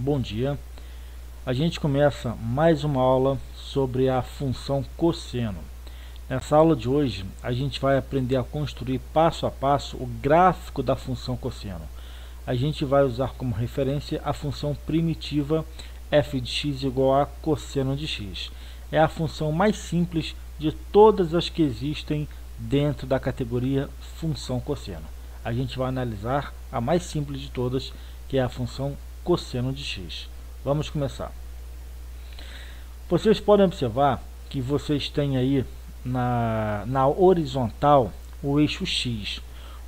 bom dia. A gente começa mais uma aula sobre a função cosseno. Nessa aula de hoje, a gente vai aprender a construir passo a passo o gráfico da função cosseno. A gente vai usar como referência a função primitiva f de x igual a cosseno de x. É a função mais simples de todas as que existem dentro da categoria função cosseno. A gente vai analisar a mais simples de todas, que é a função cosseno de x. Vamos começar. Vocês podem observar que vocês têm aí na horizontal o eixo x.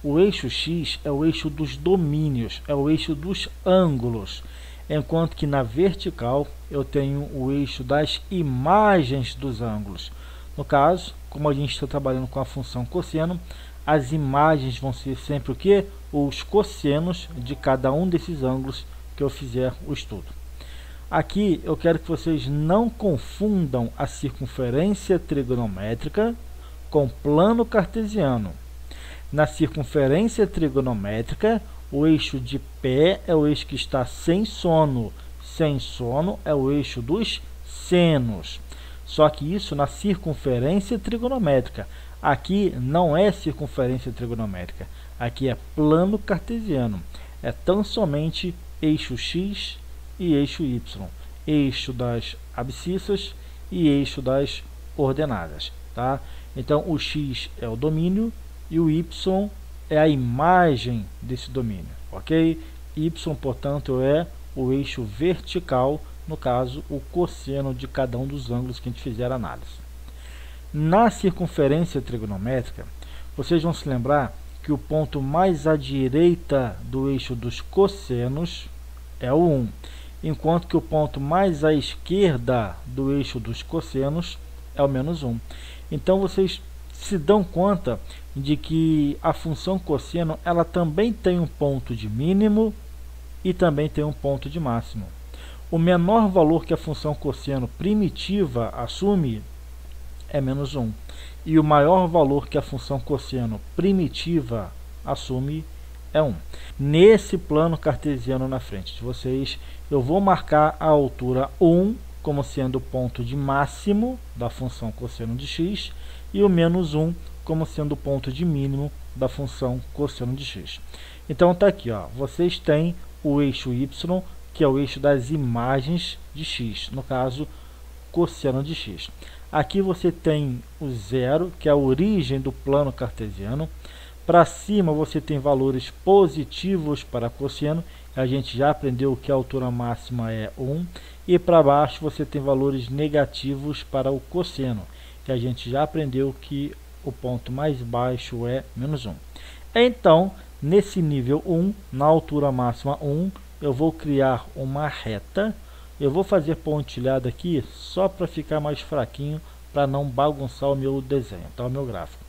O eixo x é o eixo dos domínios, é o eixo dos ângulos, enquanto que na vertical eu tenho o eixo das imagens dos ângulos. No caso, como a gente está trabalhando com a função cosseno, as imagens vão ser sempre o quê? Os cossenos de cada um desses ângulos que eu fizer o estudo. Aqui eu quero que vocês não confundam a circunferência trigonométrica com plano cartesiano. Na circunferência trigonométrica, o eixo de pé é o eixo que está sem sono. Sem sono é o eixo dos senos. Só que isso na circunferência trigonométrica. Aqui não é circunferência trigonométrica. Aqui é plano cartesiano. É tão somente eixo x e eixo y. Eixo das abscissas e eixo das ordenadas. Tá? Então o x é o domínio e o y é a imagem desse domínio. Ok? Y, portanto, é o eixo vertical, no caso, o cosseno de cada um dos ângulos que a gente fizer a análise. Na circunferência trigonométrica, vocês vão se lembrar que o ponto mais à direita do eixo dos cossenos é o 1, enquanto que o ponto mais à esquerda do eixo dos cossenos é o menos 1. Então, vocês se dão conta de que a função cosseno ela também tem um ponto de mínimo e também tem um ponto de máximo. O menor valor que a função cosseno primitiva assume é menos 1. E o maior valor que a função cosseno primitiva assume é 1. Nesse plano cartesiano na frente de vocês, eu vou marcar a altura 1 como sendo o ponto de máximo da função cosseno de x e o menos 1 como sendo o ponto de mínimo da função cosseno de x. Então está aqui, ó, vocês têm o eixo y, que é o eixo das imagens de x, no caso, cosseno de x. Aqui você tem o zero, que é a origem do plano cartesiano. Para cima você tem valores positivos para cosseno, a gente já aprendeu que a altura máxima é 1. E para baixo você tem valores negativos para o cosseno, que a gente já aprendeu que o ponto mais baixo é menos 1. Então, nesse nível 1, na altura máxima 1, eu vou criar uma reta. Eu vou fazer pontilhada aqui só para ficar mais fraquinho, para não bagunçar o meu desenho, tá? O meu gráfico.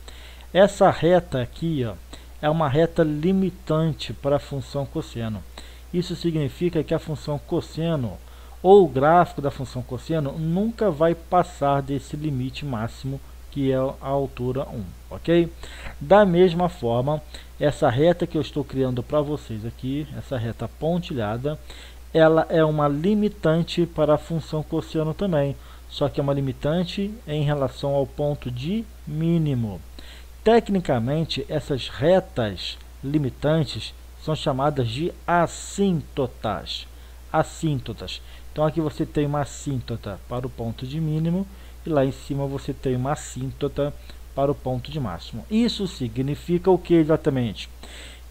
Essa reta aqui, ó, é uma reta limitante para a função cosseno. Isso significa que a função cosseno, ou o gráfico da função cosseno, nunca vai passar desse limite máximo, que é a altura 1, ok? Da mesma forma, essa reta que eu estou criando para vocês aqui, essa reta pontilhada, ela é uma limitante para a função cosseno também, só que é uma limitante em relação ao ponto de mínimo. Tecnicamente, essas retas limitantes são chamadas de assíntotas. Assíntotas. Então aqui você tem uma assíntota para o ponto de mínimo e lá em cima você tem uma assíntota para o ponto de máximo. Isso significa o que exatamente?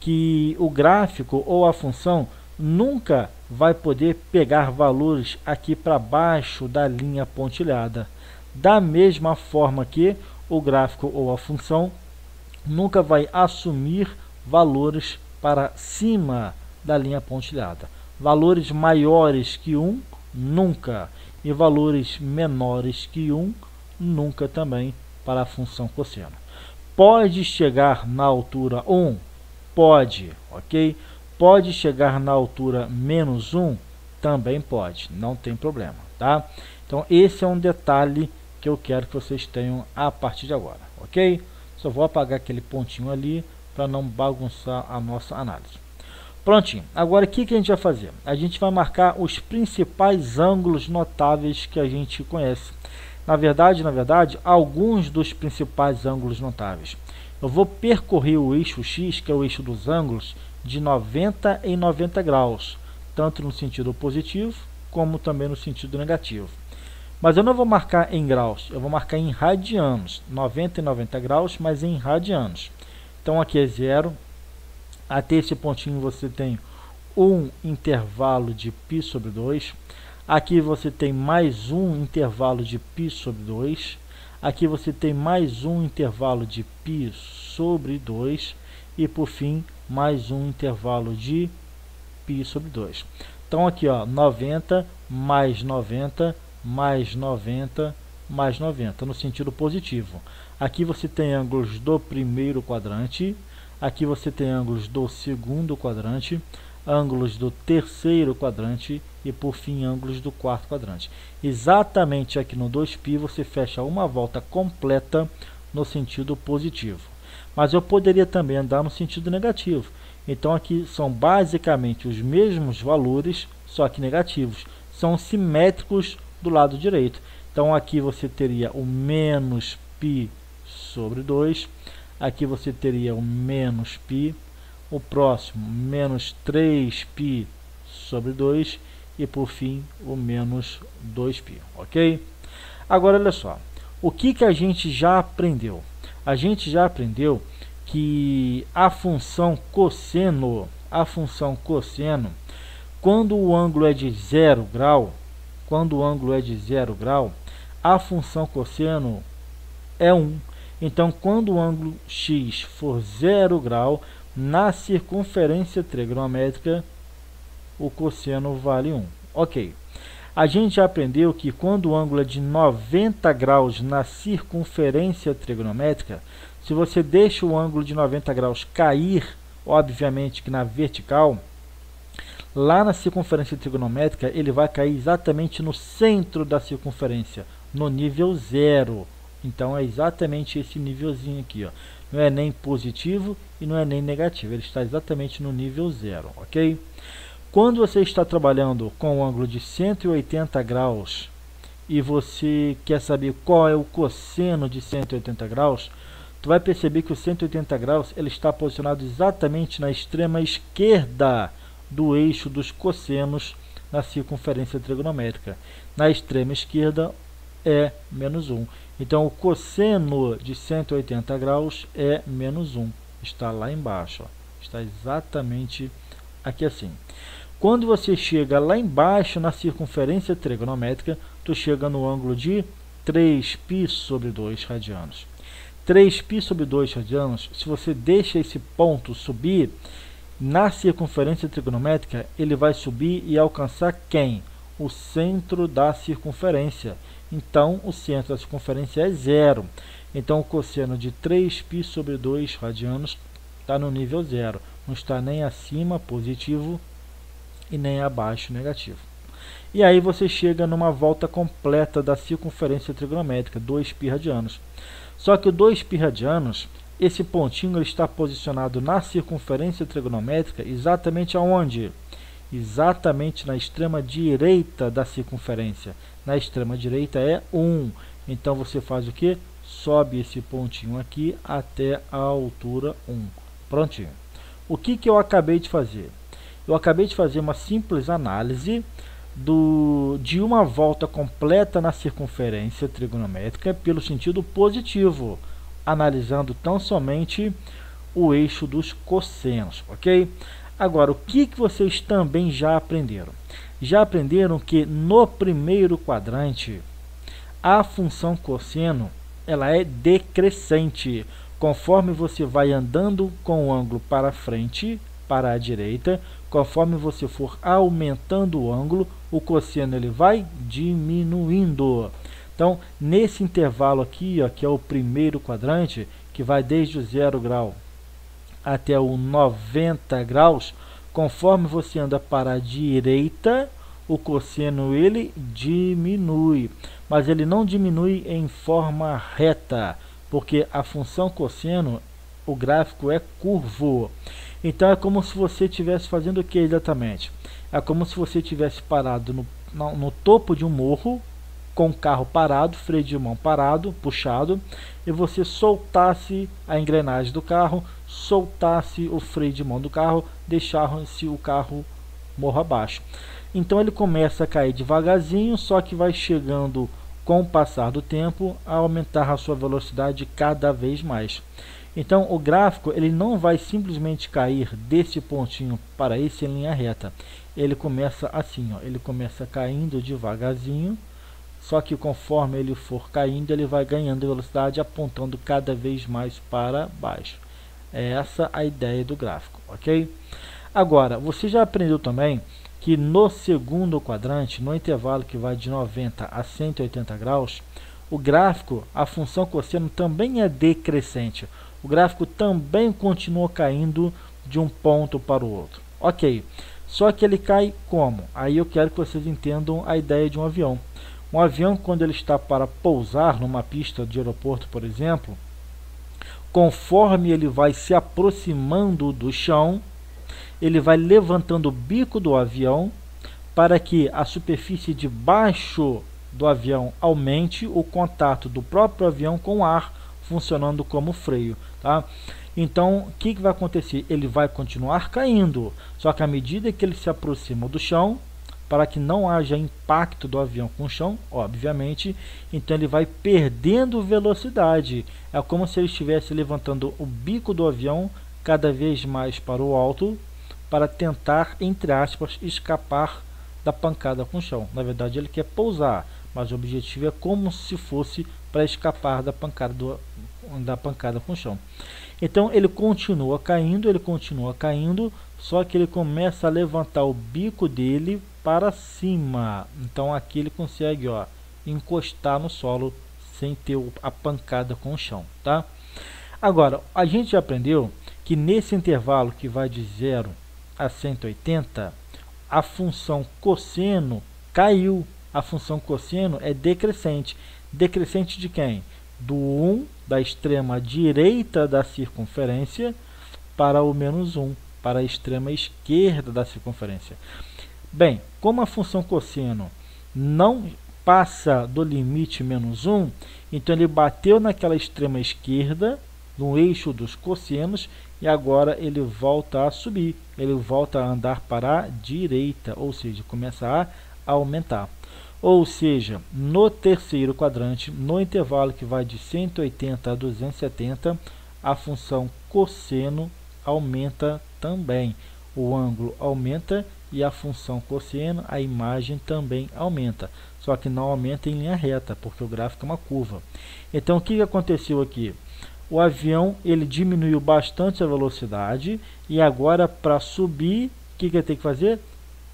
Que o gráfico ou a função nunca vai poder pegar valores aqui para baixo da linha pontilhada. Da mesma forma que o gráfico ou a função nunca vai assumir valores para cima da linha pontilhada. Valores maiores que 1, nunca. E valores menores que 1, nunca também para a função cosseno. Pode chegar na altura 1? Pode, ok? Pode chegar na altura menos 1? Também pode, não tem problema, tá? Então esse é um detalhe que eu quero que vocês tenham a partir de agora, ok? Só vou apagar aquele pontinho ali para não bagunçar a nossa análise. Prontinho. Agora o que a gente vai fazer? A gente vai marcar os principais ângulos notáveis que a gente conhece. Na verdade, alguns dos principais ângulos notáveis. Eu vou percorrer o eixo X, que é o eixo dos ângulos, de 90 em 90 graus, tanto no sentido positivo, como também no sentido negativo. Mas eu não vou marcar em graus, eu vou marcar em radianos, 90 e 90 graus, mas em radianos. Então aqui é 0, até esse pontinho você tem um intervalo de π sobre 2, aqui você tem mais um intervalo de π sobre 2, aqui você tem mais um intervalo de π sobre 2 e por fim mais um intervalo de π sobre 2. Então aqui ó, 90 mais 90 mais 90 mais 90 no sentido positivo. Aqui você tem ângulos do primeiro quadrante, aqui você tem ângulos do segundo quadrante, ângulos do terceiro quadrante e por fim ângulos do quarto quadrante. Exatamente aqui no 2π você fecha uma volta completa no sentido positivo. Mas eu poderia também andar no sentido negativo. Então aqui são basicamente os mesmos valores, só que negativos. São simétricos do lado direito. Então aqui você teria o menos π sobre 2, aqui você teria o menos π, o próximo menos 3π sobre 2 e por fim o menos 2π, ok? Agora olha só, o que a gente já aprendeu? A gente já aprendeu que a função cosseno, quando o ângulo é de 0 grau, a função cosseno é 1. Então, quando o ângulo x for 0 grau, na circunferência trigonométrica, o cosseno vale 1. Ok. A gente já aprendeu que quando o ângulo é de 90 graus na circunferência trigonométrica, se você deixa o ângulo de 90 graus cair, obviamente que na vertical, lá na circunferência trigonométrica, ele vai cair exatamente no centro da circunferência, no nível 0. Então, é exatamente esse nívelzinho aqui, ó. Não é nem positivo e não é nem negativo, ele está exatamente no nível 0, ok? Quando você está trabalhando com um ângulo de 180 graus e você quer saber qual é o cosseno de 180 graus, tu vai perceber que o 180 graus ele está posicionado exatamente na extrema esquerda do eixo dos cossenos na circunferência trigonométrica. Na extrema esquerda é menos 1. Então, o cosseno de 180 graus é menos 1. Está lá embaixo. Ó. Está exatamente aqui assim. Quando você chega lá embaixo na circunferência trigonométrica, tu chega no ângulo de 3π sobre 2 radianos. 3π sobre 2 radianos, se você deixa esse ponto subir, na circunferência trigonométrica, ele vai subir e alcançar quem? O centro da circunferência. Então, o centro da circunferência é 0. Então, o cosseno de 3π sobre 2 radianos está no nível 0. Não está nem acima, positivo, e nem abaixo, negativo. E aí você chega numa volta completa da circunferência trigonométrica, 2π radianos. Só que o 2π radianos, esse pontinho ele está posicionado na circunferência trigonométrica exatamente aonde? Exatamente na extrema direita da circunferência. Na extrema direita é 1. Então você faz o que? Sobe esse pontinho aqui até a altura 1. Prontinho. O que eu acabei de fazer? Eu acabei de fazer uma simples análise de uma volta completa na circunferência trigonométrica pelo sentido positivo, analisando tão somente o eixo dos cossenos, ok? Agora, o que vocês também já aprenderam? Já aprenderam que no primeiro quadrante, a função cosseno ela é decrescente. Conforme você vai andando com o ângulo para frente, para a direita, conforme você for aumentando o ângulo, o cosseno ele vai diminuindo. Então, nesse intervalo aqui, ó, que é o primeiro quadrante, que vai desde o 0 grau até o 90 graus, conforme você anda para a direita, o cosseno ele diminui, mas ele não diminui em forma reta, porque a função cosseno, o gráfico é curvo. Então é como se você estivesse fazendo o que exatamente? É como se você estivesse parado no topo de um morro, com o carro parado, freio de mão parado, puxado, e você soltasse a engrenagem do carro, soltasse o freio de mão do carro, deixasse o carro morro abaixo. Então ele começa a cair devagarzinho, só que vai chegando com o passar do tempo a aumentar a sua velocidade cada vez mais. Então o gráfico ele não vai simplesmente cair desse pontinho para esse em linha reta. Ele começa assim, ó, ele começa caindo devagarzinho, só que conforme ele for caindo, ele vai ganhando velocidade, apontando cada vez mais para baixo. É essa a ideia do gráfico, ok? Agora, você já aprendeu também que no segundo quadrante, no intervalo que vai de 90 a 180 graus, o gráfico, a função cosseno também é decrescente. O gráfico também continua caindo de um ponto para o outro. Ok, só que ele cai como? Aí eu quero que vocês entendam a ideia de um avião. Um avião, quando ele está para pousar numa pista de aeroporto, por exemplo, conforme ele vai se aproximando do chão, ele vai levantando o bico do avião para que a superfície de baixo do avião aumente o contato do próprio avião com o ar, funcionando como freio, tá? Então, o que vai acontecer? Ele vai continuar caindo, só que à medida que ele se aproxima do chão, para que não haja impacto do avião com o chão, obviamente, então ele vai perdendo velocidade. É como se ele estivesse levantando o bico do avião cada vez mais para o alto, para tentar, entre aspas, escapar da pancada com o chão. Na verdade, ele quer pousar, mas o objetivo é como se fosse para escapar da pancada com o chão. Então ele continua caindo, só que ele começa a levantar o bico dele para cima. Então aqui ele consegue, ó, encostar no solo sem ter a pancada com o chão, tá? Agora, a gente já aprendeu que nesse intervalo que vai de 0 a 180, a função cosseno caiu. A função cosseno é decrescente. Decrescente de quem? Do 1 da extrema direita da circunferência para o menos 1, para a extrema esquerda da circunferência. Bem, como a função cosseno não passa do limite menos 1, então ele bateu naquela extrema esquerda, no eixo dos cossenos, e agora ele volta a subir, ele volta a andar para a direita, ou seja, começa a aumentar. Ou seja, no terceiro quadrante, no intervalo que vai de 180 a 270, a função cosseno aumenta também. O ângulo aumenta e a função cosseno, a imagem também aumenta. Só que não aumenta em linha reta, porque o gráfico é uma curva. Então, o que aconteceu aqui? O avião ele diminuiu bastante a velocidade e agora para subir, o que ele tem que fazer?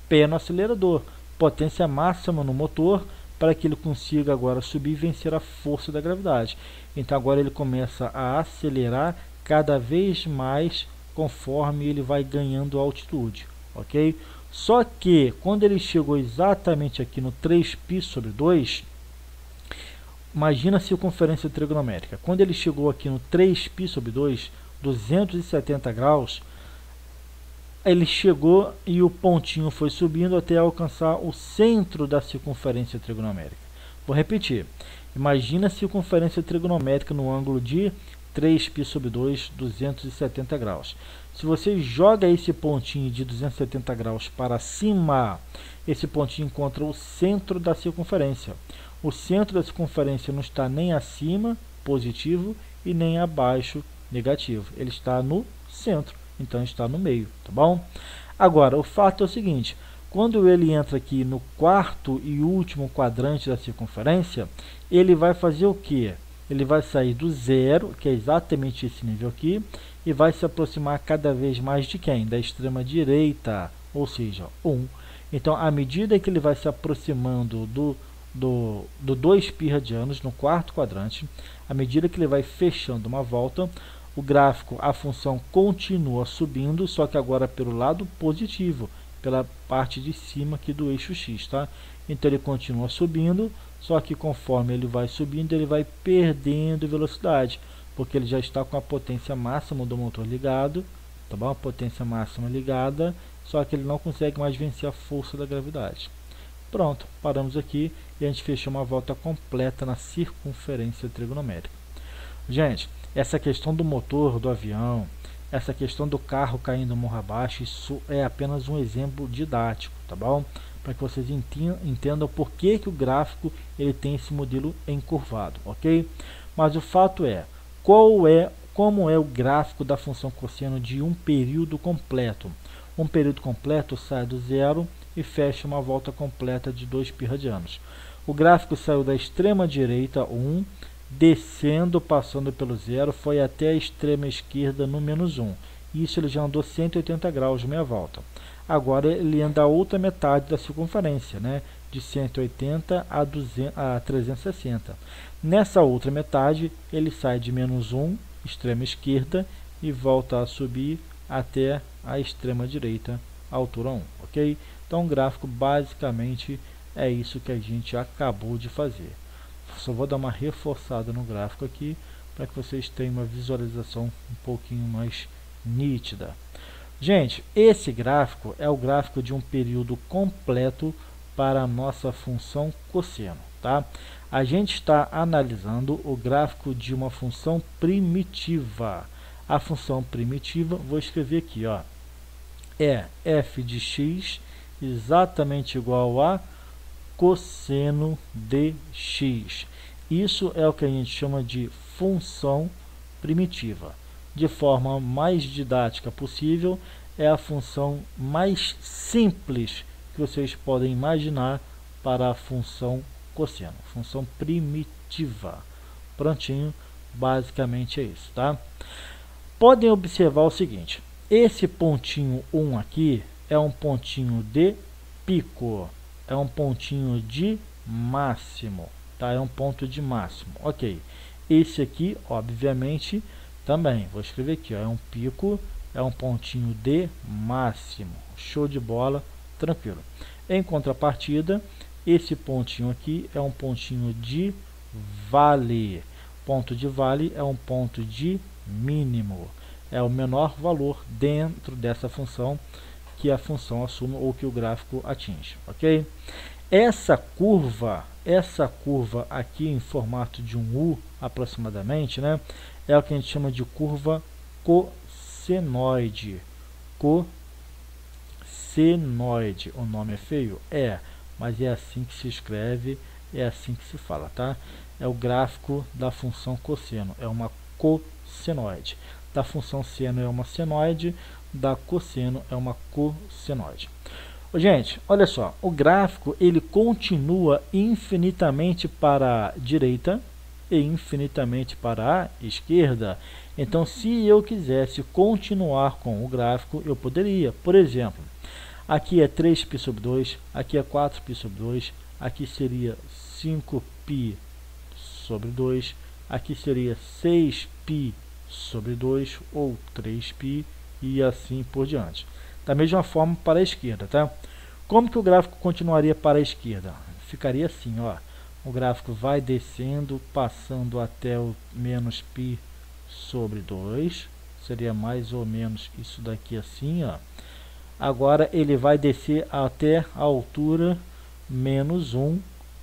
Pé no acelerador. Potência máxima no motor para que ele consiga agora subir e vencer a força da gravidade. Então agora ele começa a acelerar cada vez mais conforme ele vai ganhando altitude, ok? Só que quando ele chegou exatamente aqui no 3π/2, imagina a circunferência trigonométrica. Quando ele chegou aqui no 3π/2, 270 graus, ele chegou e o pontinho foi subindo até alcançar o centro da circunferência trigonométrica. Vou repetir. Imagina a circunferência trigonométrica no ângulo de 3π/2, 270 graus. Se você joga esse pontinho de 270 graus para cima, esse pontinho encontra o centro da circunferência. O centro da circunferência não está nem acima, positivo, e nem abaixo, negativo. Ele está no centro. Então está no meio, tá bom? Agora, o fato é o seguinte, quando ele entra aqui no quarto e último quadrante da circunferência, ele vai fazer o quê? Ele vai sair do zero, que é exatamente esse nível aqui, e vai se aproximar cada vez mais de quem? Da extrema direita, ou seja, 1. Então, à medida que ele vai se aproximando do 2π radianos no quarto quadrante, à medida que ele vai fechando uma volta, o gráfico, a função continua subindo, só que agora pelo lado positivo, pela parte de cima aqui do eixo X, tá? Então ele continua subindo, só que conforme ele vai subindo, ele vai perdendo velocidade, porque ele já está com a potência máxima do motor ligado, tá bom? A potência máxima ligada, só que ele não consegue mais vencer a força da gravidade. Pronto, paramos aqui e a gente fechou uma volta completa na circunferência trigonométrica. Gente, essa questão do motor do avião, essa questão do carro caindo morro abaixo, isso é apenas um exemplo didático, tá bom? Para que vocês entendam por que o gráfico ele tem esse modelo encurvado, ok? Mas o fato é, como é o gráfico da função cosseno de um período completo? Um período completo sai do zero e fecha uma volta completa de 2π radianos. O gráfico saiu da extrema direita 1, descendo, passando pelo zero, foi até a extrema esquerda no menos 1. Isso ele já andou 180 graus meia volta. Agora ele anda a outra metade da circunferência, né? De 180 a 360. Nessa outra metade, ele sai de menos 1, extrema esquerda, e volta a subir até a extrema direita, altura 1, ok? Então o gráfico basicamente é isso que a gente acabou de fazer. Só vou dar uma reforçada no gráfico aqui, para que vocês tenham uma visualização um pouquinho mais nítida. Gente, esse gráfico é o gráfico de um período completo para a nossa função cosseno, tá? A gente está analisando o gráfico de uma função primitiva. A função primitiva, vou escrever aqui, ó, é f de x exatamente igual a cosseno de x. Isso é o que a gente chama de função primitiva. De forma mais didática possível, é a função mais simples que vocês podem imaginar para a função cosseno, função primitiva. Prontinho, basicamente é isso, tá? Podem observar o seguinte, esse pontinho 1 aqui é um pontinho de pico, é um pontinho de máximo, tá? É um ponto de máximo, ok. Esse aqui, obviamente, também, vou escrever aqui, ó, é um pico, é um pontinho de máximo, show de bola, tranquilo. Em contrapartida, esse pontinho aqui é um pontinho de vale. Ponto de vale é um ponto de mínimo, é o menor valor dentro dessa função que a função assume ou que o gráfico atinge, ok? Essa curva aqui em formato de um U aproximadamente, né, é o que a gente chama de curva cossenoide. Cossenoide, o nome é feio? É, mas é assim que se escreve, é assim que se fala, tá? É o gráfico da função cosseno, é uma cossenoide. Da função seno é uma senoide, da cosseno é uma cossenoide. Gente, olha só, o gráfico ele continua infinitamente para a direita e infinitamente para a esquerda. Então, se eu quisesse continuar com o gráfico, eu poderia. Por exemplo, aqui é 3π sobre 2, aqui é 4π sobre 2, aqui seria 5π sobre 2, aqui seria 6π sobre 2 ou 3π e assim por diante. Da mesma forma para a esquerda, tá? Como que o gráfico continuaria para a esquerda? Ficaria assim, ó. O gráfico vai descendo, passando até o menos π sobre 2. Seria mais ou menos isso daqui assim, ó. Agora ele vai descer até a altura menos 1,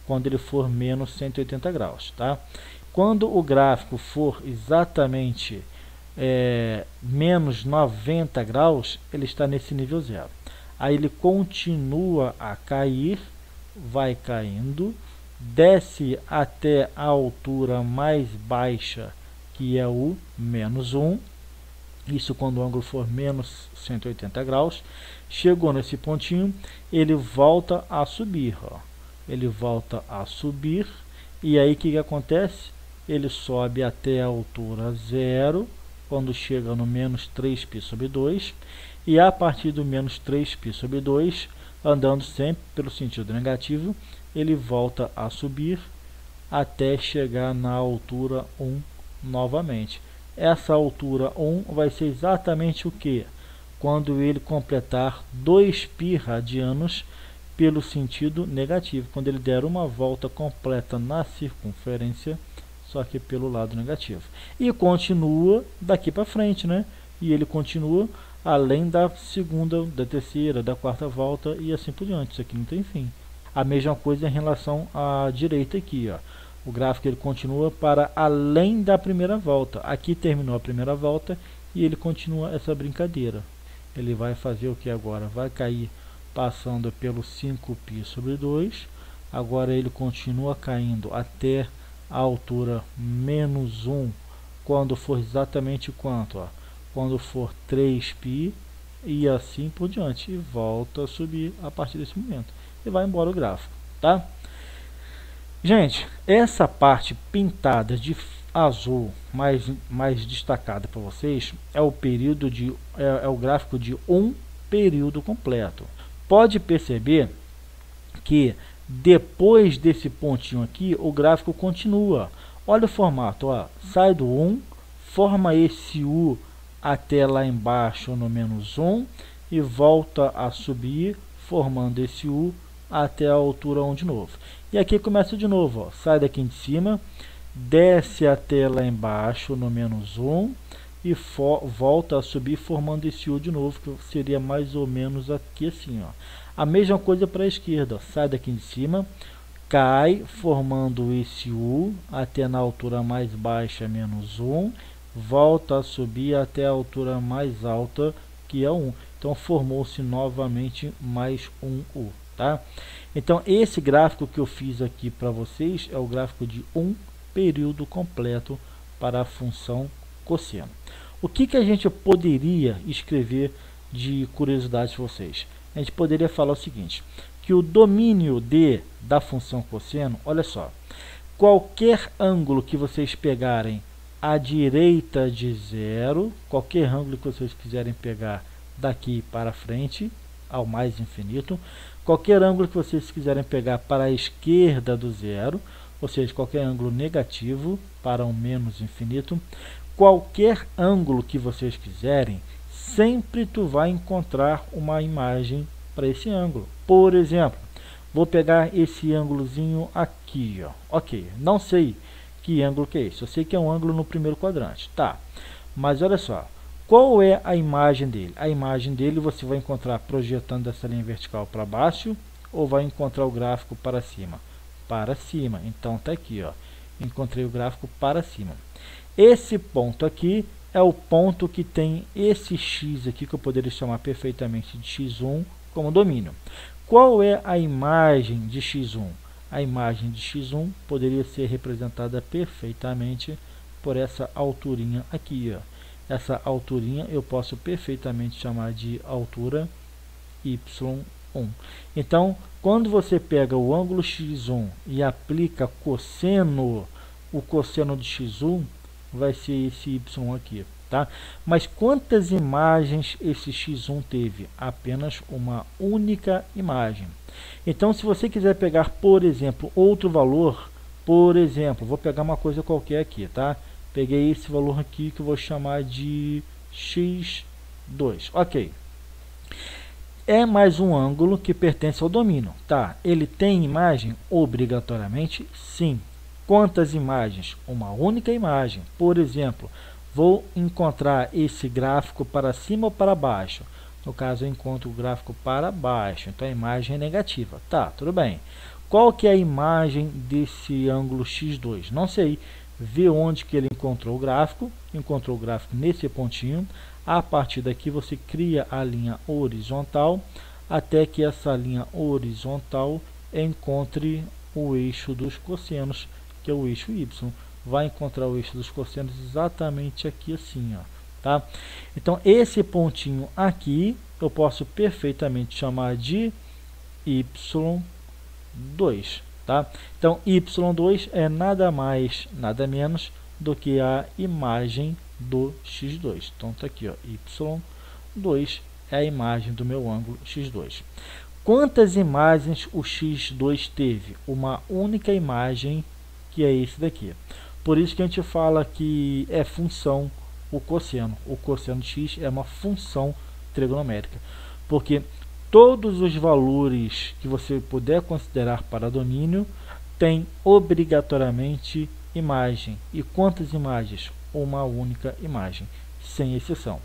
quando ele for menos 180 graus, tá? Quando o gráfico for exatamente menos 90 graus, ele está nesse nível zero. Aí ele continua a cair, vai caindo, desce até a altura mais baixa, que é o menos 1. Isso quando o ângulo for menos 180 graus. Chegou nesse pontinho, ele volta a subir, ó. Ele volta a subir, e aí o que acontece? Ele sobe até a altura zero, quando chega no menos 3π sobre 2, e a partir do menos 3π sobre 2, andando sempre pelo sentido negativo, ele volta a subir até chegar na altura 1 novamente. Essa altura 1 vai ser exatamente o que? Quando ele completar 2π radianos pelo sentido negativo, quando ele der uma volta completa na circunferência, só que pelo lado negativo. E continua daqui para frente, né? E ele continua além da segunda, da terceira, da quarta volta e assim por diante. Isso aqui não tem fim. A mesma coisa em relação à direita aqui, ó. O gráfico ele continua para além da primeira volta. Aqui terminou a primeira volta e ele continua essa brincadeira. Ele vai fazer o que agora? Vai cair passando pelo 5π sobre 2. Agora ele continua caindo até a altura menos 1, quando for exatamente quanto? Ó? Quando for 3π e assim por diante. E volta a subir a partir desse momento. E vai embora o gráfico, tá? Gente, essa parte pintada de azul mais destacada para vocês é o período de é o gráfico de um período completo. Pode perceber que depois desse pontinho aqui o gráfico continua. Olha o formato, ó, sai do 1, forma esse U até lá embaixo no menos 1 e volta a subir formando esse U até a altura 1 de novo. E aqui começa de novo, ó, sai daqui de cima, desce até lá embaixo no menos 1 e volta a subir formando esse U de novo, que seria mais ou menos aqui assim, ó. A mesma coisa para a esquerda, ó, sai daqui de cima, cai formando esse U até na altura mais baixa menos 1, volta a subir até a altura mais alta que é 1. Então formou-se novamente mais um U, tá? Então esse gráfico que eu fiz aqui para vocês é o gráfico de um período completo para a função cosseno. O que a gente poderia escrever de curiosidade para vocês? A gente poderia falar o seguinte, que o domínio da função cosseno, olha só, qualquer ângulo que vocês pegarem à direita de 0, qualquer ângulo que vocês quiserem pegar daqui para frente, ao mais infinito, qualquer ângulo que vocês quiserem pegar para a esquerda do 0, ou seja, qualquer ângulo negativo para um menos infinito, qualquer ângulo que vocês quiserem, sempre tu vai encontrar uma imagem para esse ângulo. Por exemplo, vou pegar esse ângulozinho aqui, ó. Ok, não sei que ângulo que é esse, eu sei que é um ângulo no primeiro quadrante, tá? Mas olha só, qual é a imagem dele? A imagem dele você vai encontrar projetando essa linha vertical para baixo ou vai encontrar o gráfico para cima? Para cima, então tá aqui, ó. Encontrei o gráfico para cima. Esse ponto aqui é o ponto que tem esse x aqui, que eu poderia chamar perfeitamente de x1 como domínio. Qual é a imagem de x1? A imagem de x1 poderia ser representada perfeitamente por essa alturinha aqui, ó. Essa alturinha eu posso perfeitamente chamar de altura y1. Então, quando você pega o ângulo x1 e aplica cosseno, o cosseno de x1 vai ser esse y aqui, tá? Mas quantas imagens esse x1 teve? Apenas uma única imagem. Então, se você quiser pegar, por exemplo, outro valor, por exemplo, vou pegar uma coisa qualquer aqui, tá? Peguei esse valor aqui que eu vou chamar de x2, ok. É mais um ângulo que pertence ao domínio, tá? Ele tem imagem? Obrigatoriamente, sim. Quantas imagens? Uma única imagem. Por exemplo, vou encontrar esse gráfico para cima ou para baixo? No caso, eu encontro o gráfico para baixo, então a imagem é negativa. Tá, tudo bem. Qual que é a imagem desse ângulo x2? Não sei. Vê onde que ele encontrou o gráfico nesse pontinho. A partir daqui você cria a linha horizontal até que essa linha horizontal encontre o eixo dos cossenos, que é o eixo y. Vai encontrar o eixo dos cossenos exatamente aqui assim, ó, tá? Então esse pontinho aqui eu posso perfeitamente chamar de y2, tá? Então y2 é nada mais, nada menos do que a imagem do x2. Então tá aqui, ó, y2 é a imagem do meu ângulo x2. Quantas imagens o x2 teve? Uma única imagem, que é esse daqui. Por isso que a gente fala que é função o cosseno. O cosseno de x é uma função trigonométrica, porque todos os valores que você puder considerar para domínio tem obrigatoriamente imagem. E quantas imagens? Uma única imagem, sem exceção.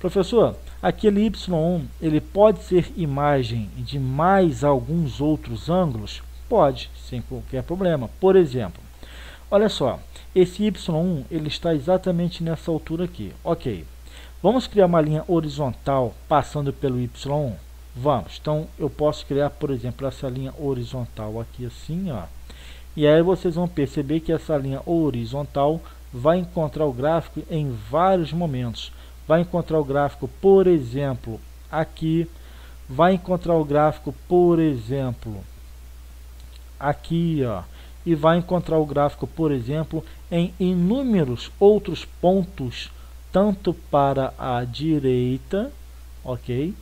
Professor, aquele y1 ele pode ser imagem de mais alguns outros ângulos? Pode, sem qualquer problema. Por exemplo, olha só, esse y1 ele está exatamente nessa altura aqui. Ok, vamos criar uma linha horizontal passando pelo y1? Vamos. Então, eu posso criar, por exemplo, essa linha horizontal aqui assim, ó. E aí vocês vão perceber que essa linha horizontal vai encontrar o gráfico em vários momentos. Vai encontrar o gráfico, por exemplo, aqui. Vai encontrar o gráfico, por exemplo, aqui, ó. E vai encontrar o gráfico, por exemplo, em inúmeros outros pontos, tanto para a direita, ok?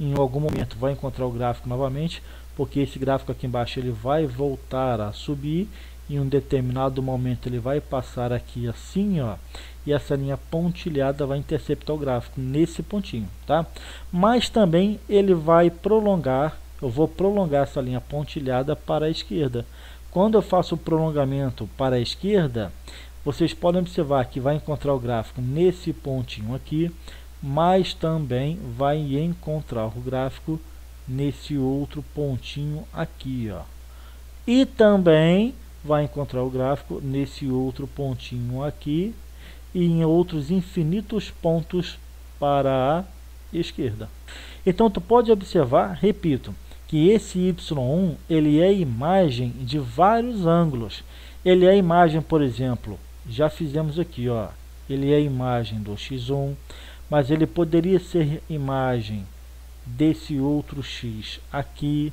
Em algum momento vai encontrar o gráfico novamente, porque esse gráfico aqui embaixo ele vai voltar a subir. Em um determinado momento ele vai passar aqui assim, ó, e essa linha pontilhada vai interceptar o gráfico nesse pontinho, tá? Mas também ele vai prolongar, eu vou prolongar essa linha pontilhada para a esquerda. Quando eu faço o prolongamento para a esquerda, vocês podem observar que vai encontrar o gráfico nesse pontinho aqui, mas também vai encontrar o gráfico nesse outro pontinho aqui, ó. E também vai encontrar o gráfico nesse outro pontinho aqui e em outros infinitos pontos para a esquerda. Então, tu pode observar, repito, que esse y1 ele é imagem de vários ângulos. Ele é imagem, por exemplo, já fizemos aqui, ó, ele é imagem do x1, mas ele poderia ser imagem desse outro x aqui,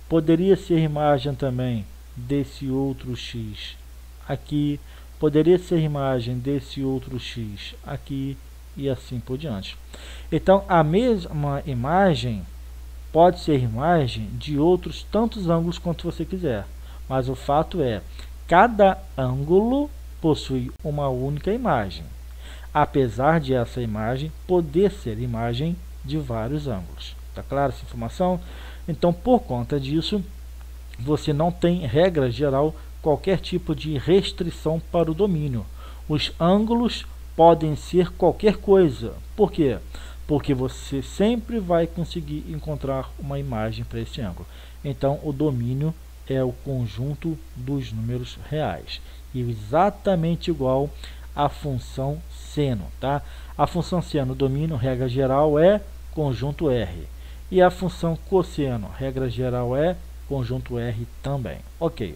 poderia ser imagem também desse outro x aqui, poderia ser imagem desse outro x aqui e assim por diante. Então, a mesma imagem pode ser imagem de outros tantos ângulos quanto você quiser, mas o fato é, cada ângulo possui uma única imagem, apesar de essa imagem poder ser imagem de vários ângulos. Tá clara essa informação? Então, por conta disso, você não tem, regra geral, qualquer tipo de restrição para o domínio. Os ângulos podem ser qualquer coisa. Por quê? Porque você sempre vai conseguir encontrar uma imagem para esse ângulo. Então, o domínio é o conjunto dos números reais. E exatamente igual à função seno, tá? A função seno, domínio, regra geral, é conjunto R. E a função cosseno, regra geral, é conjunto R também. Ok.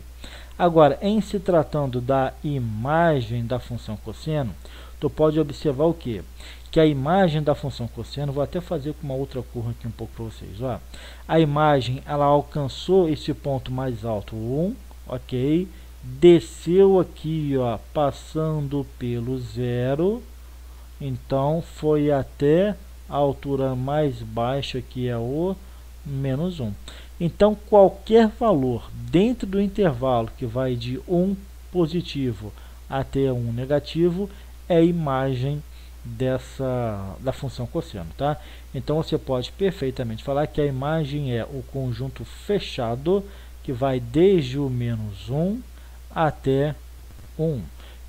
Agora, em se tratando da imagem da função cosseno, tu pode observar o quê? Que a imagem da função cosseno, vou até fazer com uma outra cor aqui um pouco para vocês. Ó. A imagem, ela alcançou esse ponto mais alto, 1, ok? Desceu aqui, ó, passando pelo 0, então foi até a altura mais baixa, que é o menos 1. Então, qualquer valor dentro do intervalo que vai de 1 positivo até 1 negativo é imagem da função cosseno, tá? Então, você pode perfeitamente falar que a imagem é o conjunto fechado, que vai desde o menos 1 até 1.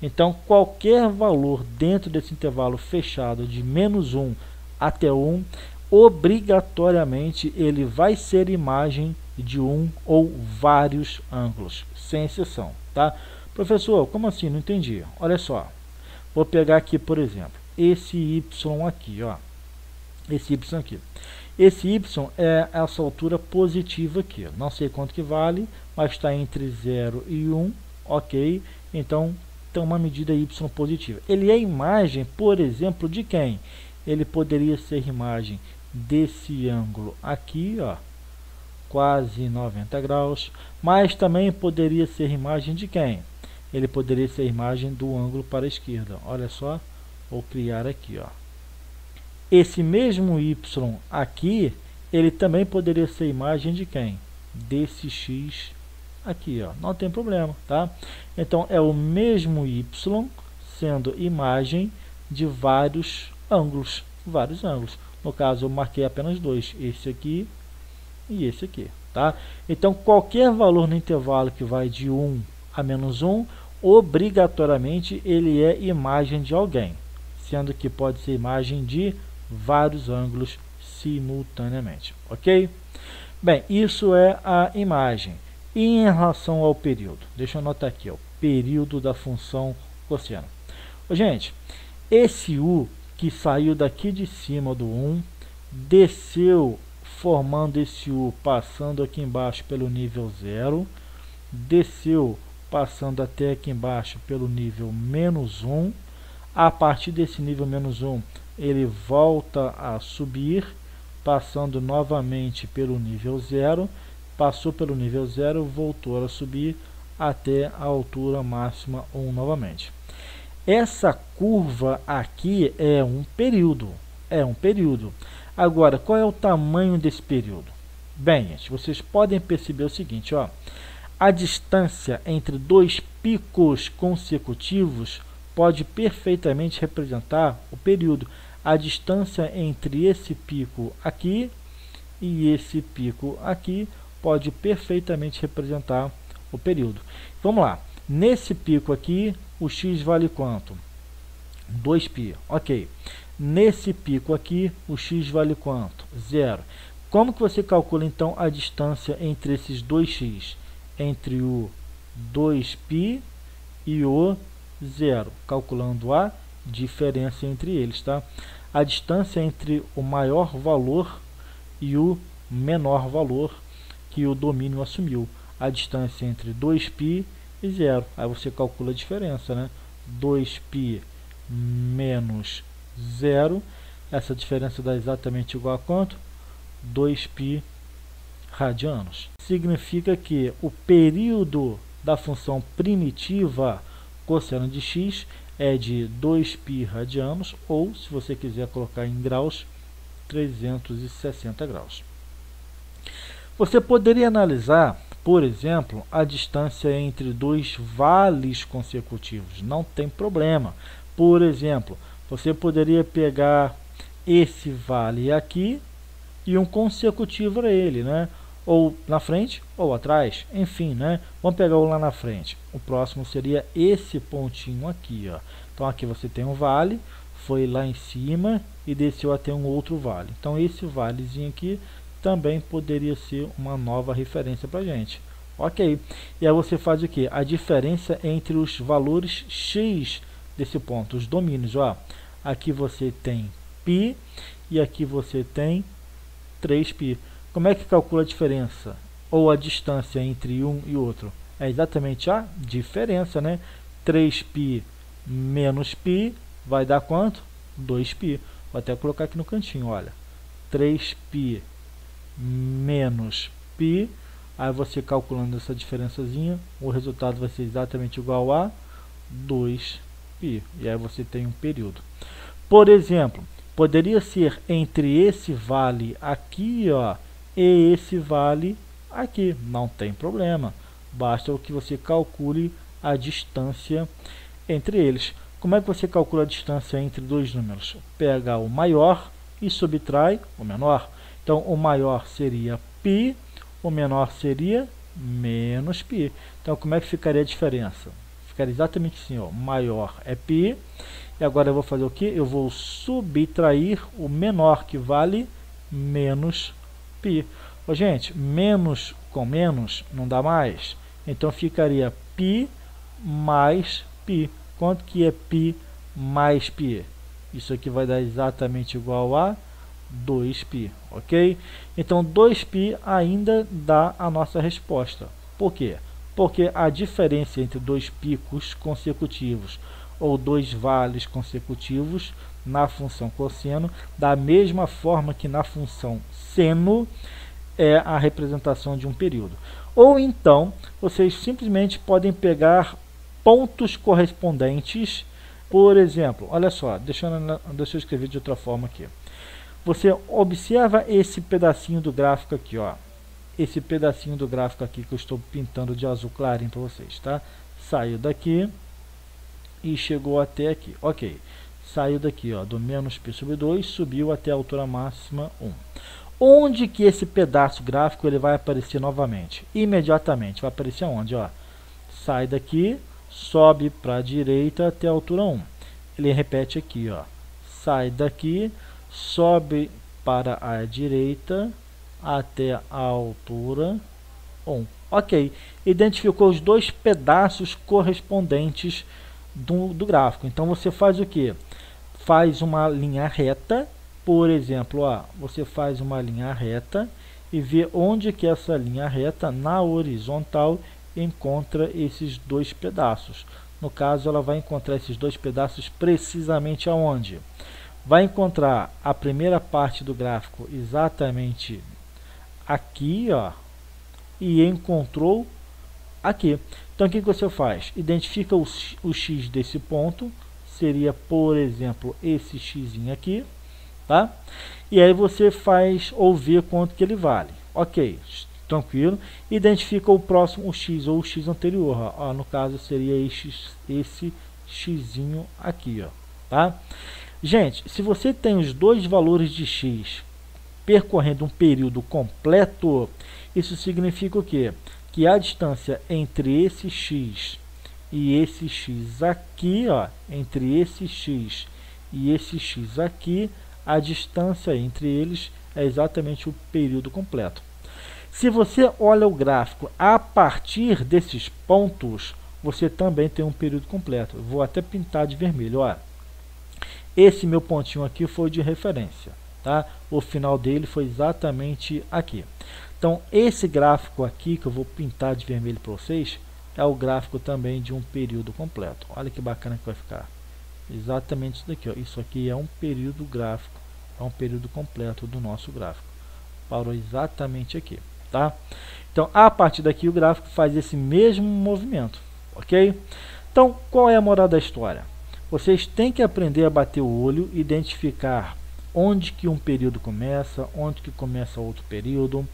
Então, qualquer valor dentro desse intervalo fechado de menos 1 até 1, obrigatoriamente ele vai ser imagem de um ou vários ângulos, sem exceção, tá? Professor, como assim? Não entendi. Olha só, vou pegar aqui, por exemplo, esse y aqui, ó, esse y aqui. Esse y é essa altura positiva aqui, não sei quanto que vale, mas está entre 0 e 1, ok? Então, tem uma medida y positiva. Ele é imagem, por exemplo, de quem? Ele poderia ser imagem desse ângulo aqui, ó, quase 90 graus, mas também poderia ser imagem de quem? Ele poderia ser imagem do ângulo para a esquerda. Olha só, vou criar aqui, ó. Esse mesmo y aqui, ele também poderia ser imagem de quem? Desse x aqui, ó. Não tem problema, tá? Então, é o mesmo y sendo imagem de vários ângulos. No caso, eu marquei apenas dois, esse aqui e esse aqui, tá? Então, qualquer valor no intervalo que vai de 1 a menos 1, obrigatoriamente ele é imagem de alguém, sendo que pode ser imagem de vários ângulos simultaneamente, ok? Bem, isso é a imagem. E em relação ao período, deixa eu anotar aqui, o período da função cosseno. Gente, esse u que saiu daqui de cima do 1, desceu formando esse u, passando aqui embaixo pelo nível 0, desceu passando até aqui embaixo pelo nível menos 1, a partir desse nível menos 1, ele volta a subir, passando novamente pelo nível 0, passou pelo nível 0, voltou a subir até a altura máxima 1 novamente. Essa curva aqui é um período, Agora, qual é o tamanho desse período? Bem, gente, vocês podem perceber o seguinte, ó, a distância entre dois picos consecutivos pode perfeitamente representar o período. A distância entre esse pico aqui e esse pico aqui pode perfeitamente representar o período. Vamos lá. Nesse pico aqui, o x vale quanto? 2π. Ok. Nesse pico aqui, o x vale quanto? 0. Como que você calcula, então, a distância entre esses dois x? Entre o 2π e o 0. Calculando a diferença entre eles, tá? A distância entre o maior valor e o menor valor que o domínio assumiu. A distância entre 2π e 0. Aí você calcula a diferença, né? 2π menos 0. Essa diferença dá exatamente igual a quanto? 2π radianos. Significa que o período da função primitiva cosseno de x é de 2π radianos, ou, se você quiser colocar em graus, 360 graus. Você poderia analisar, por exemplo, a distância entre dois vales consecutivos. Não tem problema. Por exemplo, você poderia pegar esse vale aqui e um consecutivo a ele, né? Ou na frente ou atrás, enfim, né? Vamos pegar o lá na frente. O próximo seria esse pontinho aqui, ó. Então aqui você tem um vale, foi lá em cima e desceu até um outro vale. Então esse valezinho aqui também poderia ser uma nova referência para a gente. Ok. E aí você faz o que? A diferença entre os valores x desse ponto, os domínios, ó. Aqui você tem π e aqui você tem 3π. Como é que calcula a diferença? Ou a distância entre um e outro? É exatamente a diferença, né? 3π menos π vai dar quanto? 2π. Vou até colocar aqui no cantinho, olha. 3π menos π. Aí você calculando essa diferençazinha, o resultado vai ser exatamente igual a 2π. E aí você tem um período. Por exemplo, poderia ser entre esse vale aqui, ó, e esse vale aqui. Não tem problema. Basta que você calcule a distância entre eles. Como é que você calcula a distância entre dois números? Pega o maior e subtrai o menor. Então, o maior seria π, o menor seria menos π. Então, como é que ficaria a diferença? Ficaria exatamente assim, ó. Maior é π. E agora eu vou fazer o que? Eu vou subtrair o menor, que vale menos π. Ô, gente, menos com menos não dá mais. Então, ficaria π mais π. Quanto que é π mais π? Isso aqui vai dar exatamente igual a 2π, ok? Então, 2π ainda dá a nossa resposta. Por quê? Porque a diferença entre dois picos consecutivos ou dois vales consecutivos na função cosseno, da mesma forma que na função seno, é a representação de um período. Ou então, vocês simplesmente podem pegar pontos correspondentes. Por exemplo, olha só, deixa eu escrever de outra forma aqui. Você observa esse pedacinho do gráfico aqui, ó. Esse pedacinho do gráfico aqui que eu estou pintando de azul clarinho para vocês, tá? Saiu daqui e chegou até aqui, ok. Saiu daqui, ó, do menos π sobre 2, subiu até a altura máxima 1. Onde que esse pedaço gráfico ele vai aparecer novamente? Imediatamente, vai aparecer onde, ó? Sai daqui, sobe para a direita até a altura 1. Ele repete aqui, ó. Sai daqui, sobe para a direita até a altura 1. Ok, identificou os dois pedaços correspondentes do gráfico. Então você faz o que? Faz uma linha reta, por exemplo, ó, você faz uma linha reta e vê onde que essa linha reta na horizontal encontra esses dois pedaços. No caso, ela vai encontrar esses dois pedaços precisamente aonde? Vai encontrar a primeira parte do gráfico exatamente aqui, ó, e encontrou aqui. Então, o que você faz? Identifica o x desse ponto, seria, por exemplo, esse x aqui, tá? E aí você faz ou vê quanto que ele vale. Ok, tranquilo. Identifica o próximo, o x ou o x anterior, ó. No caso, seria esse x aqui, ó, tá? Gente, se você tem os dois valores de x percorrendo um período completo, isso significa o quê? Que a distância entre esse x e esse x aqui, ó, entre esse x e esse x aqui, a distância entre eles é exatamente o período completo. Se você olha o gráfico a partir desses pontos, você também tem um período completo. Eu vou até pintar de vermelho, ó. Esse meu pontinho aqui foi de referência, tá? O final dele foi exatamente aqui. Então, esse gráfico aqui, que eu vou pintar de vermelho para vocês, é o gráfico também de um período completo. Olha que bacana que vai ficar. Exatamente isso daqui, ó. Isso aqui é um período gráfico, é um período completo do nosso gráfico. Parou exatamente aqui, tá? Então, a partir daqui, o gráfico faz esse mesmo movimento, ok? Então, qual é a moral da história? Vocês têm que aprender a bater o olho, identificar onde que um período começa, onde que começa outro período,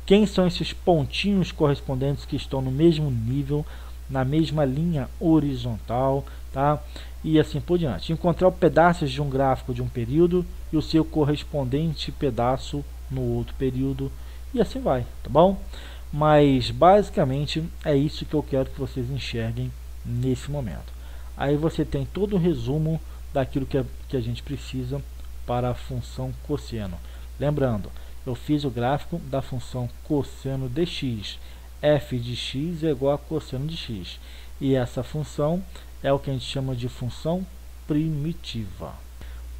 quem são esses pontinhos correspondentes que estão no mesmo nível, na mesma linha horizontal, tá? E assim por diante. Encontrar pedaços de um gráfico de um período e o seu correspondente pedaço no outro período, e assim vai, tá bom? Mas basicamente é isso que eu quero que vocês enxerguem nesse momento. Aí você tem todo o resumo daquilo que a gente precisa para a função cosseno. Lembrando, eu fiz o gráfico da função cosseno de x. F de x é igual a cosseno de x. E essa função é o que a gente chama de função primitiva.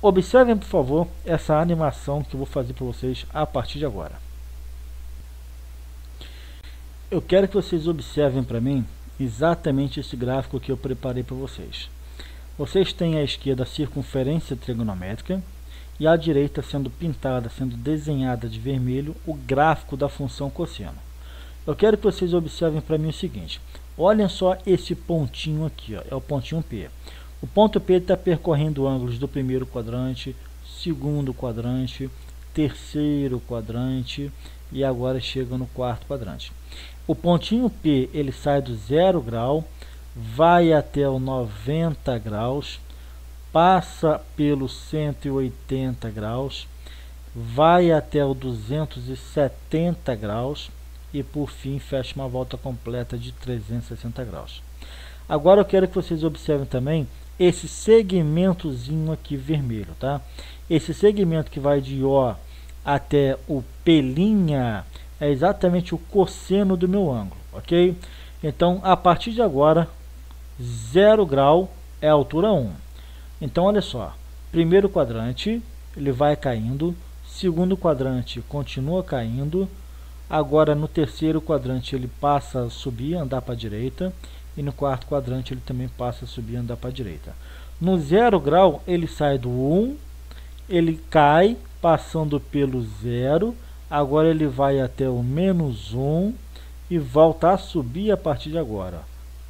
Observem, por favor, essa animação que eu vou fazer para vocês a partir de agora. Eu quero que vocês observem para mim exatamente esse gráfico que eu preparei para vocês. Vocês têm à esquerda a circunferência trigonométrica e à direita, sendo pintada, sendo desenhada de vermelho, o gráfico da função cosseno. Eu quero que vocês observem para mim o seguinte. Olhem só esse pontinho aqui, ó, é o pontinho P. O ponto P está percorrendo ângulos do primeiro quadrante, segundo quadrante, terceiro quadrante e agora chega no quarto quadrante. O pontinho P, ele sai do 0 grau, vai até o 90 graus, passa pelos 180 graus, vai até o 270 graus e por fim fecha uma volta completa de 360 graus. Agora eu quero que vocês observem também esse segmentozinho aqui vermelho, tá? Esse segmento que vai de O até o P' é exatamente o cosseno do meu ângulo, ok? Então, a partir de agora, 0 grau é a altura 1. Então, olha só, primeiro quadrante, ele vai caindo, segundo quadrante continua caindo, agora no terceiro quadrante ele passa a subir, andar para a direita, e no quarto quadrante ele também passa a subir, andar para a direita. No 0 grau, ele sai do 1, ele cai, passando pelo 0, agora ele vai até o menos 1 e volta a subir a partir de agora.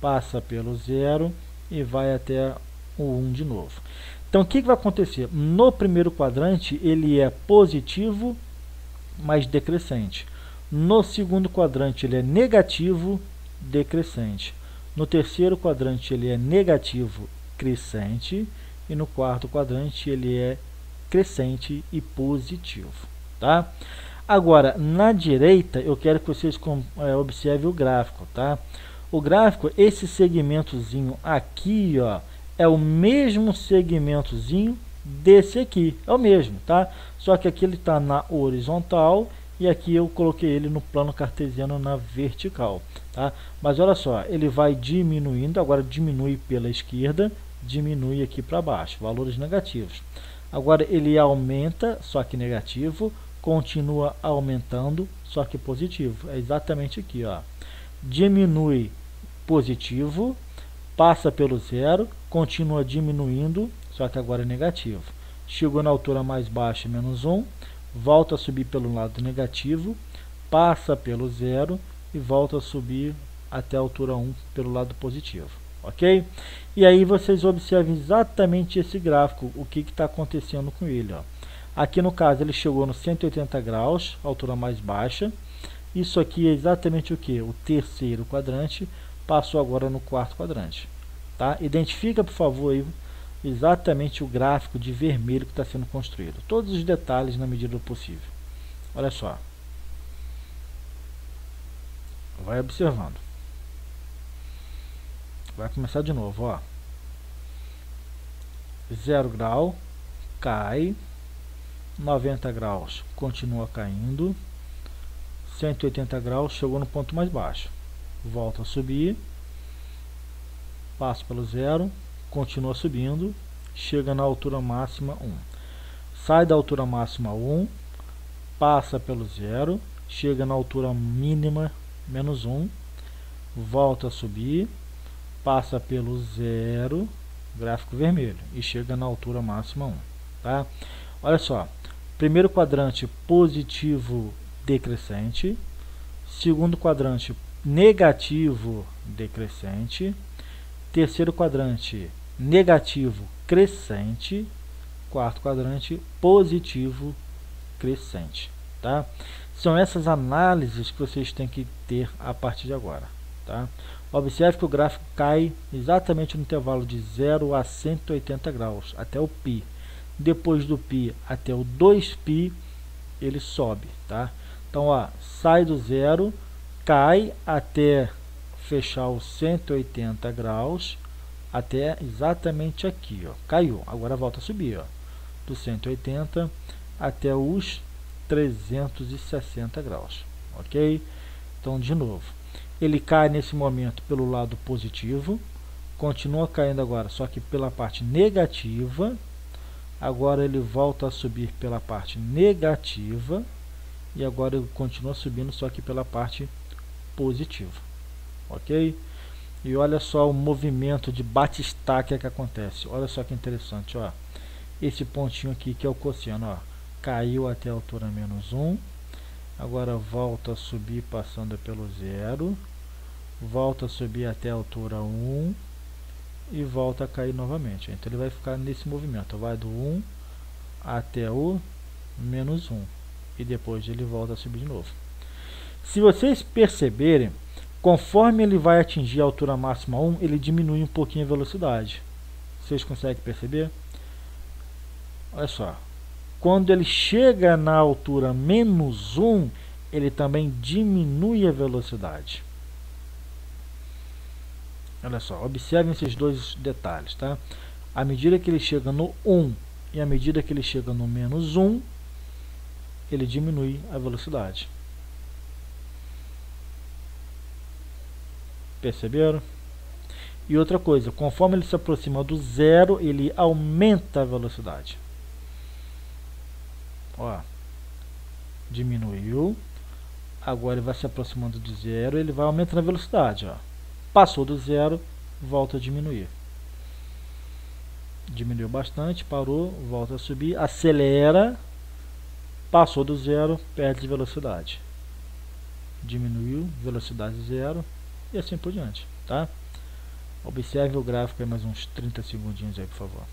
Passa pelo 0 e vai até o 1 de novo. Então, o que vai acontecer? No primeiro quadrante, ele é positivo, mas decrescente. No segundo quadrante, ele é negativo, decrescente. No terceiro quadrante, ele é negativo, crescente. E no quarto quadrante, ele é crescente e positivo, tá? Agora, na direita, eu quero que vocês observem o gráfico, tá? O gráfico, esse segmentozinho aqui, ó, é o mesmo segmentozinho desse aqui, é o mesmo, tá? Só que aqui ele está na horizontal e aqui eu coloquei ele no plano cartesiano na vertical, tá? Mas olha só, ele vai diminuindo, agora diminui pela esquerda, diminui aqui para baixo, valores negativos. Agora ele aumenta, só que negativo, continua aumentando, só que positivo. É exatamente aqui, ó. Diminui positivo, passa pelo zero, continua diminuindo, só que agora é negativo. Chegou na altura mais baixa, menos 1, volta a subir pelo lado negativo, passa pelo zero e volta a subir até a altura 1 pelo lado positivo. Ok? E aí vocês observam exatamente esse gráfico, o que está acontecendo com ele. Ó. Aqui no caso ele chegou no 180 graus, altura mais baixa. Isso aqui é exatamente o que? O terceiro quadrante, passou agora no quarto quadrante. Tá? Identifica, por favor, aí, exatamente o gráfico de vermelho que está sendo construído. Todos os detalhes na medida do possível. Olha só. Vai observando. Vai começar de novo, ó. 0 grau, cai. 90 graus, continua caindo. 180 graus, chegou no ponto mais baixo. Volta a subir. Passa pelo zero, continua subindo. Chega na altura máxima 1. Sai da altura máxima 1. Passa pelo zero. Chega na altura mínima, menos 1. Volta a subir. Passa pelo zero, gráfico vermelho, e chega na altura máxima 1. Tá? Olha só, primeiro quadrante positivo decrescente, segundo quadrante negativo decrescente, terceiro quadrante negativo crescente, quarto quadrante positivo crescente. Tá? São essas análises que vocês têm que ter a partir de agora. Tá? Observe que o gráfico cai exatamente no intervalo de 0 a 180 graus, até o π. Depois do π até o 2π, ele sobe. Tá? Então, ó, sai do zero, cai até fechar os 180 graus, até exatamente aqui. Ó, caiu. Agora volta a subir. Ó, do 180 até os 360 graus. Ok? Então, de novo. Ele cai nesse momento pelo lado positivo, continua caindo agora, só que pela parte negativa. Agora ele volta a subir pela parte negativa e agora ele continua subindo, só que pela parte positiva. Ok? E olha só o movimento de batistaca que acontece. Olha só que interessante, ó. Esse pontinho aqui que é o cosseno, ó, caiu até a altura menos 1. Agora volta a subir passando pelo zero, volta a subir até a altura 1 e volta a cair novamente. Então ele vai ficar nesse movimento, vai do 1 até o menos 1 e depois ele volta a subir de novo. Se vocês perceberem, conforme ele vai atingir a altura máxima 1, ele diminui um pouquinho a velocidade. Vocês conseguem perceber? Olha só. Quando ele chega na altura menos 1, ele também diminui a velocidade. Olha só, observem esses dois detalhes, tá? À medida que ele chega no 1 e à medida que ele chega no menos 1, ele diminui a velocidade. Perceberam? E outra coisa, conforme ele se aproxima do zero, ele aumenta a velocidade. Ó, diminuiu, agora ele vai se aproximando do zero, ele vai aumentando a velocidade, ó. Passou do zero, volta a diminuir. Diminuiu bastante, parou, volta a subir, acelera, passou do zero, perde velocidade. Diminuiu, velocidade zero e assim por diante, tá? Observe o gráfico aí mais uns 30 segundinhos aí, por favor.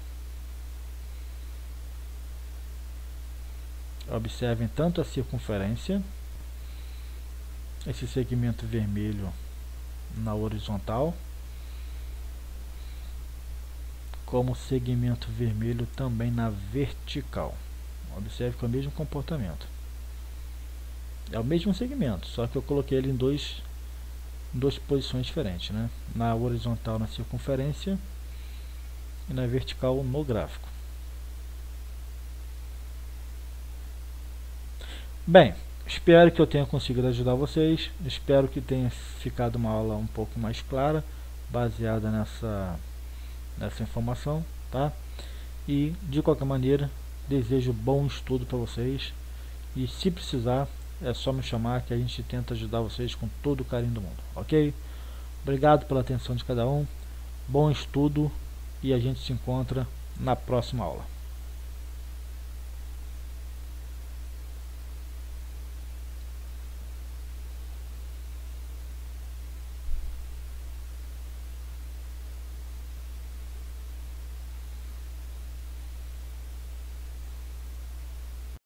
Observem tanto a circunferência, esse segmento vermelho na horizontal, como segmento vermelho também na vertical. Observe que é o mesmo comportamento. É o mesmo segmento, só que eu coloquei ele em duas posições diferentes, né? Na horizontal na circunferência e na vertical no gráfico. Bem, espero que eu tenha conseguido ajudar vocês, espero que tenha ficado uma aula um pouco mais clara, baseada nessa informação, tá? E de qualquer maneira, desejo bom estudo para vocês, e se precisar, é só me chamar que a gente tenta ajudar vocês com todo o carinho do mundo, ok? Obrigado pela atenção de cada um, bom estudo, e a gente se encontra na próxima aula.